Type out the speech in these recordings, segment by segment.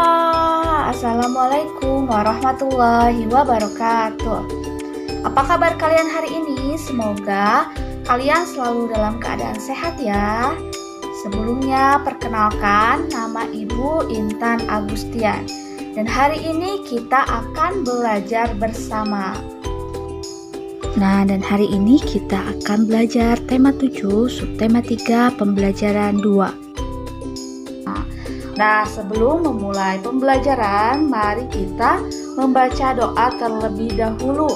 semua, Assalamualaikum warahmatullahi wabarakatuh. Apa kabar kalian hari ini? Semoga kalian selalu dalam keadaan sehat ya. Sebelumnya perkenalkan, nama Ibu Intan Agustian. Dan hari ini kita akan belajar bersama. Nah, dan hari ini kita akan belajar tema 7, subtema 3, pembelajaran 2. Nah, sebelum memulai pembelajaran, mari kita membaca doa terlebih dahulu.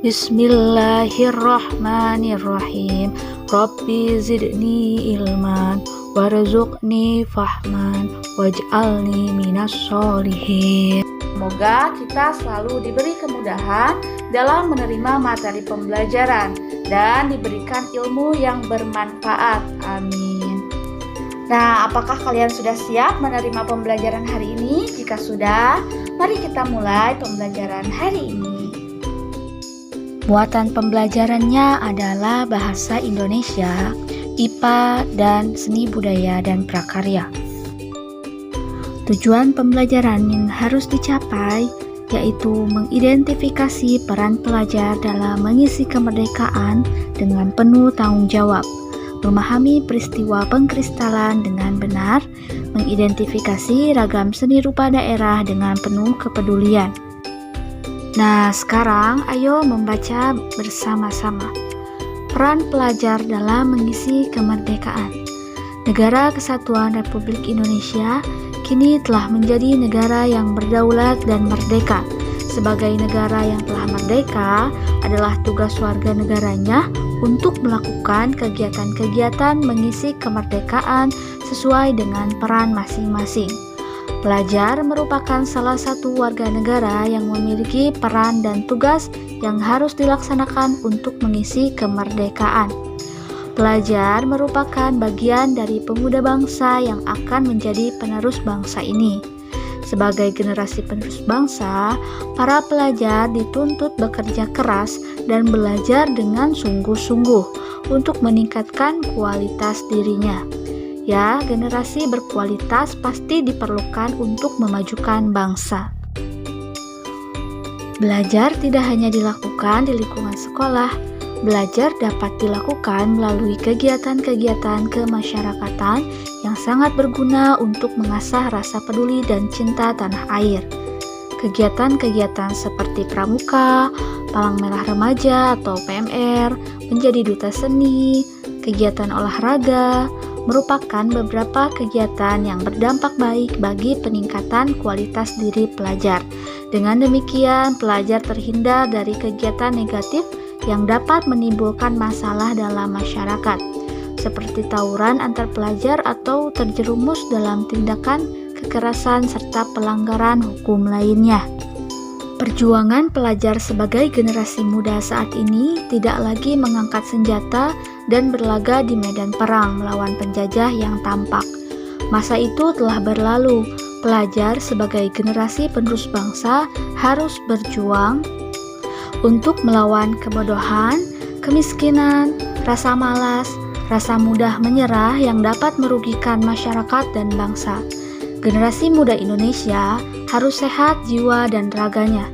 Bismillahirrahmanirrahim. Rabbi zidni ilman warzuqni fahman waj'alni minas sholihin. Semoga kita selalu diberi kemudahan dalam menerima materi pembelajaran dan diberikan ilmu yang bermanfaat. Amin. Nah, apakah kalian sudah siap menerima pembelajaran hari ini? Jika sudah, mari kita mulai pembelajaran hari ini. Muatan pembelajarannya adalah bahasa Indonesia, IPA, dan seni budaya dan prakarya. Tujuan pembelajaran yang harus dicapai yaitu mengidentifikasi peran pelajar dalam mengisi kemerdekaan dengan penuh tanggung jawab, memahami peristiwa pengkristalan dengan benar, mengidentifikasi ragam seni rupa daerah dengan penuh kepedulian. Nah, sekarang ayo membaca bersama-sama. Peran pelajar dalam mengisi kemerdekaan. Negara Kesatuan Republik Indonesia kini telah menjadi negara yang berdaulat dan merdeka. Sebagai negara yang telah merdeka, adalah tugas warga negaranya untuk melakukan kegiatan-kegiatan mengisi kemerdekaan sesuai dengan peran masing-masing. Pelajar merupakan salah satu warga negara yang memiliki peran dan tugas yang harus dilaksanakan untuk mengisi kemerdekaan. Pelajar merupakan bagian dari pemuda bangsa yang akan menjadi penerus bangsa ini. Sebagai generasi penerus bangsa, para pelajar dituntut bekerja keras dan belajar dengan sungguh-sungguh untuk meningkatkan kualitas dirinya. Ya, generasi berkualitas pasti diperlukan untuk memajukan bangsa. Belajar tidak hanya dilakukan di lingkungan sekolah. Belajar dapat dilakukan melalui kegiatan-kegiatan kemasyarakatan yang sangat berguna untuk mengasah rasa peduli dan cinta tanah air. Kegiatan-kegiatan seperti pramuka, palang merah remaja atau PMR, menjadi duta seni, kegiatan olahraga, merupakan beberapa kegiatan yang berdampak baik bagi peningkatan kualitas diri pelajar. Dengan demikian, pelajar terhindar dari kegiatan negatif yang dapat menimbulkan masalah dalam masyarakat, seperti tawuran antar pelajar atau terjerumus dalam tindakan kekerasan serta pelanggaran hukum lainnya. Perjuangan pelajar sebagai generasi muda saat ini tidak lagi mengangkat senjata dan berlaga di medan perang melawan penjajah yang tampak. Masa itu telah berlalu. Pelajar sebagai generasi penerus bangsa harus berjuang untuk melawan kebodohan, kemiskinan, rasa malas, rasa mudah menyerah yang dapat merugikan masyarakat dan bangsa. Generasi muda Indonesia harus sehat jiwa dan raganya.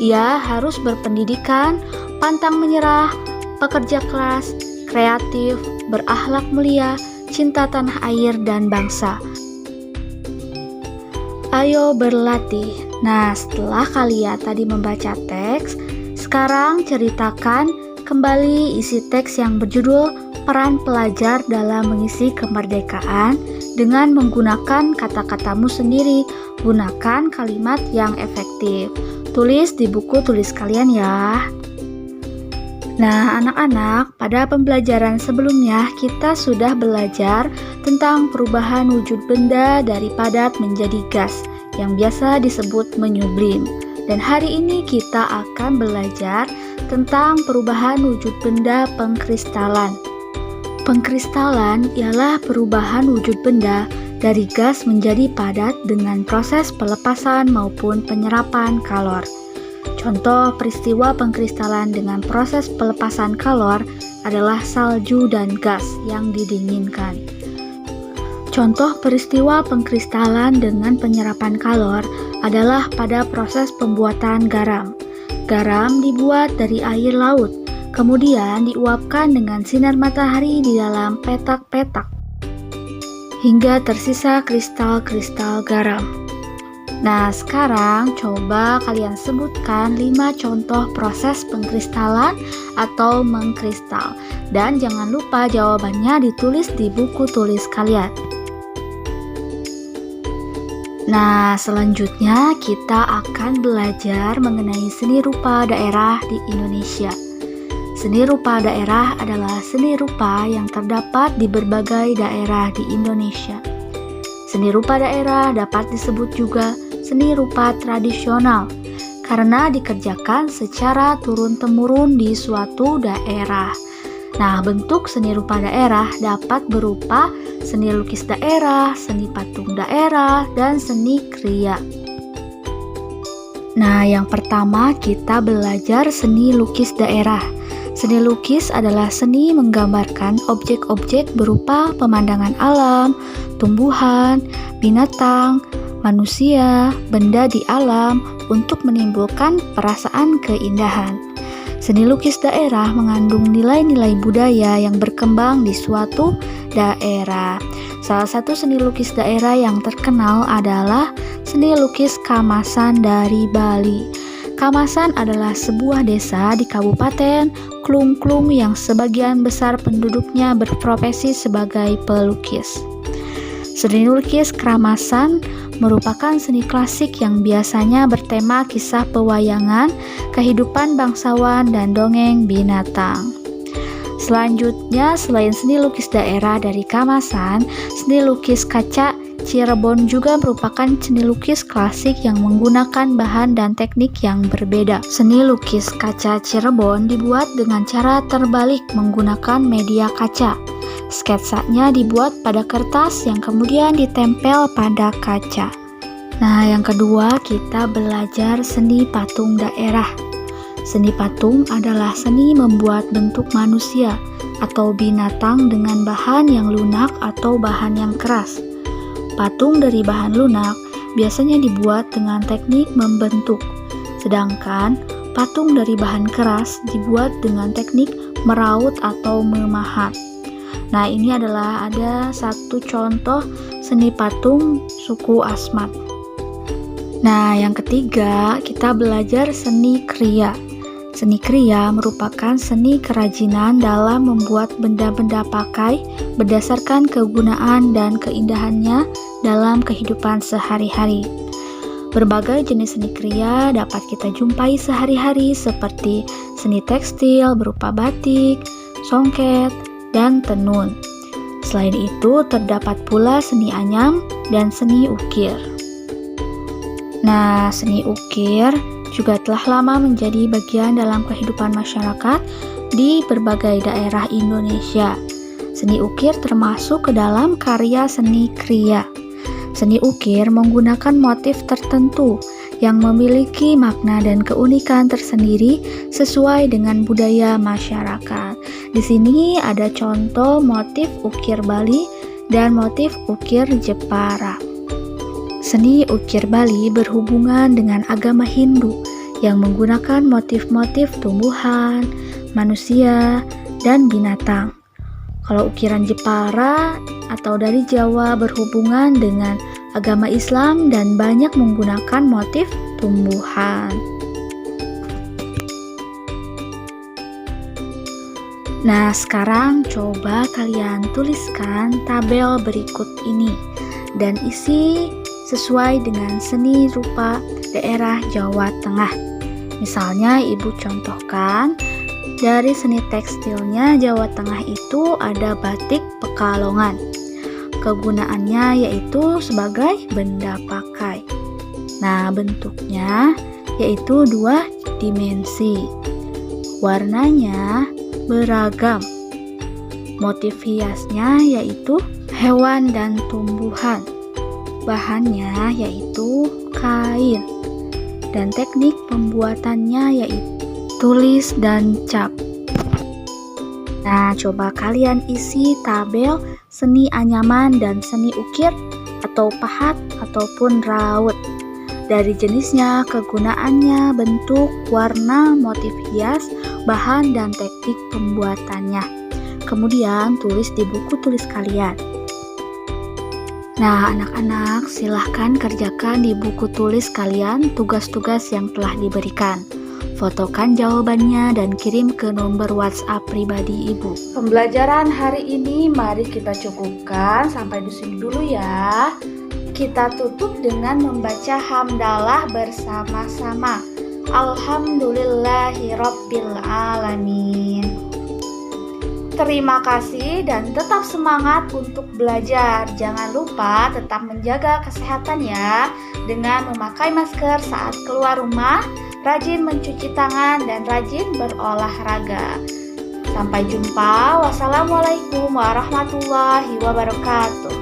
Ia harus berpendidikan, pantang menyerah, pekerja keras, kreatif, berakhlak mulia, cinta tanah air dan bangsa. Ayo berlatih. Nah, setelah kalian tadi membaca teks, sekarang ceritakan kembali isi teks yang berjudul Peran Pelajar dalam Mengisi Kemerdekaan dengan menggunakan kata-katamu sendiri. Gunakan kalimat yang efektif. Tulis di buku tulis kalian ya. Nah, anak-anak, pada pembelajaran sebelumnya kita sudah belajar tentang perubahan wujud benda dari padat menjadi gas yang biasa disebut menyublim. Dan hari ini kita akan belajar tentang perubahan wujud benda pengkristalan. Pengkristalan ialah perubahan wujud benda dari gas menjadi padat dengan proses pelepasan maupun penyerapan kalor. Contoh peristiwa pengkristalan dengan proses pelepasan kalor adalah salju dan gas yang didinginkan. Contoh peristiwa pengkristalan dengan penyerapan kalor adalah pada proses pembuatan garam. Garam dibuat dari air laut, kemudian diuapkan dengan sinar matahari di dalam petak-petak, hingga tersisa kristal-kristal garam. Nah, sekarang coba kalian sebutkan 5 contoh proses pengkristalan atau mengkristal. Dan jangan lupa jawabannya ditulis di buku tulis kalian. Nah, selanjutnya kita akan belajar mengenai seni rupa daerah di Indonesia. Seni rupa daerah adalah seni rupa yang terdapat di berbagai daerah di Indonesia. Seni rupa daerah dapat disebut juga seni rupa tradisional karena dikerjakan secara turun-temurun di suatu daerah. Nah, bentuk seni rupa daerah dapat berupa seni lukis daerah, seni patung daerah, dan seni kriya. Nah, yang pertama kita belajar seni lukis daerah. Seni lukis adalah seni menggambarkan objek-objek berupa pemandangan alam, tumbuhan, binatang, manusia, benda di alam untuk menimbulkan perasaan keindahan. Seni lukis daerah mengandung nilai-nilai budaya yang berkembang di suatu daerah. Salah satu seni lukis daerah yang terkenal adalah seni lukis Kamasan dari Bali. Kamasan adalah sebuah desa di Kabupaten Klungklung yang sebagian besar penduduknya berprofesi sebagai pelukis. Seni lukis Kamasan merupakan seni klasik yang biasanya bertema kisah pewayangan, kehidupan bangsawan, dan dongeng binatang. Selanjutnya, selain seni lukis daerah dari Kamasan, seni lukis kaca Cirebon juga merupakan seni lukis klasik yang menggunakan bahan dan teknik yang berbeda. Seni lukis kaca Cirebon dibuat dengan cara terbalik menggunakan media kaca. Sketsanya dibuat pada kertas yang kemudian ditempel pada kaca. Nah, yang kedua kita belajar seni patung daerah. Seni patung adalah seni membuat bentuk manusia atau binatang dengan bahan yang lunak atau bahan yang keras. Patung dari bahan lunak biasanya dibuat dengan teknik membentuk, sedangkan patung dari bahan keras dibuat dengan teknik meraut atau memahat. Nah, ini adalah ada satu contoh seni patung suku Asmat. Nah, yang ketiga kita belajar seni kriya. Seni kriya merupakan seni kerajinan dalam membuat benda-benda pakai berdasarkan kegunaan dan keindahannya dalam kehidupan sehari-hari. Berbagai jenis seni kriya dapat kita jumpai sehari-hari seperti seni tekstil berupa batik, songket, dan tenun. Selain itu, terdapat pula seni anyam dan seni ukir. Nah, seni ukir juga telah lama menjadi bagian dalam kehidupan masyarakat di berbagai daerah Indonesia. Seni ukir termasuk ke dalam karya seni kriya. Seni ukir menggunakan motif tertentu yang memiliki makna dan keunikan tersendiri sesuai dengan budaya masyarakat. Di sini ada contoh motif ukir Bali dan motif ukir Jepara. Seni ukir Bali berhubungan dengan agama Hindu yang menggunakan motif-motif tumbuhan, manusia, dan binatang. Kalau ukiran Jepara atau dari Jawa berhubungan dengan agama Islam dan banyak menggunakan motif tumbuhan. Nah, sekarang coba kalian tuliskan tabel berikut ini dan isi sesuai dengan seni rupa daerah Jawa Tengah. Misalnya, Ibu contohkan dari seni tekstilnya Jawa Tengah itu ada batik Pekalongan. Kegunaannya yaitu sebagai benda pakai. Nah, bentuknya yaitu 2 dimensi. Warnanya beragam. Motif hiasnya yaitu hewan dan tumbuhan. Bahannya yaitu kain. Dan teknik pembuatannya yaitu tulis dan cap. Nah, coba kalian isi tabel seni anyaman dan seni ukir atau pahat ataupun raut. Dari jenisnya, kegunaannya, bentuk, warna, motif hias, bahan, dan teknik pembuatannya. Kemudian tulis di buku tulis kalian. Nah, anak-anak silahkan kerjakan di buku tulis kalian tugas-tugas yang telah diberikan. Fotokan jawabannya dan kirim ke nomor WhatsApp pribadi Ibu. Pembelajaran hari ini mari kita cukupkan sampai di sini dulu ya. Kita tutup dengan membaca hamdalah bersama-sama. Alhamdulillahirabbil alamin. Terima kasih dan tetap semangat untuk belajar. Jangan lupa tetap menjaga kesehatan ya dengan memakai masker saat keluar rumah, rajin mencuci tangan dan rajin berolahraga. Sampai jumpa. Wassalamualaikum warahmatullahi wabarakatuh.